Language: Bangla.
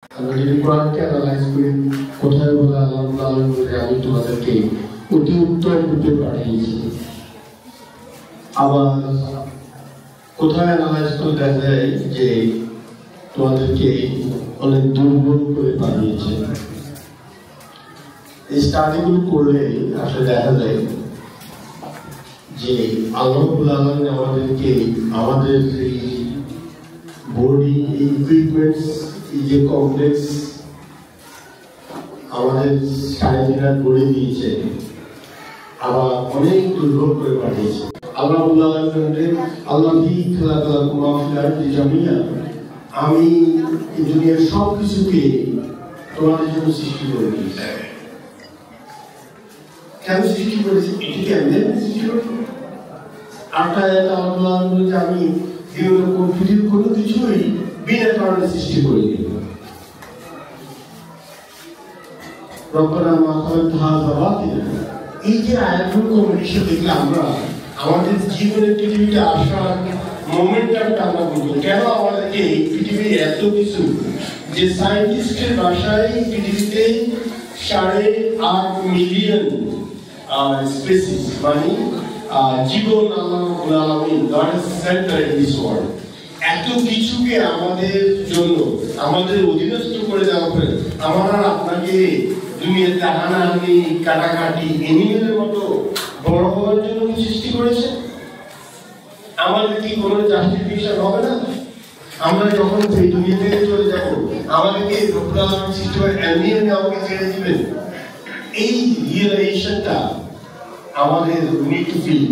আমরা যদি কোরআনকে অ্যানালাইজ করি, কোথায় বলে আল্লাহ বলে আমি তোমাদেরকে অতি উত্তম রূপে পাঠিয়েছি, আবার কোথায় অ্যানালাইজ করে দেখা যায় যে তোমাদেরকে অনেক দুর্বল করে পাঠিয়েছে। এই স্টাডিগুলো করলে আসলে দেখা যায় যে আল্লাহ আমাদেরকে আমাদের এই বডি, এই ইকুইপমেন্টস, এই যে কমপ্লেক্স আমাদের শারীরিক গড়ে দিয়েছে, আবার অনেক দুর্বল করে পাঠিয়েছে। আল্লাহ আমি এই দুনিয়ার সব কিছুকে তোমাদের জন্য সৃষ্টি করে দিয়েছি। কেন সৃষ্টি করেছি? এটিকে এমনি সৃষ্টি করেছি। আমি পৃথিবীর কোনো কিছুই বিনা কারণে সৃষ্টি করিনি। এই যে আয়াতগুলো কম্পিটিশন দেখলে আমরা আমাদের জীবনের পৃথিবীতে আসার মোমেন্টামটা আমরা বলবো। কেন আমাদেরকে এই পৃথিবীর এত কিছু, যে সায়েন্টিস্টের ভাষায় পৃথিবীতে 8.5 মিলিয়ন স্পেসিস, মানে জীবন এত কিছুকে আমাদের জন্য, আমাদের অধীনস্থ করে দেওয়া পরে আমার আর আপনাকে দুনিয়াতে হানাহানি, কাটাকাটি, এনিমেলের মতো বড় হওয়ার জন্য সৃষ্টি করেছে? আমাদের কি কোনো জাস্টিফিকেশন হবে না? আমরা যখন এই দুনিয়া থেকে চলে যাব, আমাদেরকে সৃষ্টি করে এমনি আমাকে ছেড়ে দিবেন? এই রিয়েলাইজেশনটা আমাদের নিড টু ফিল।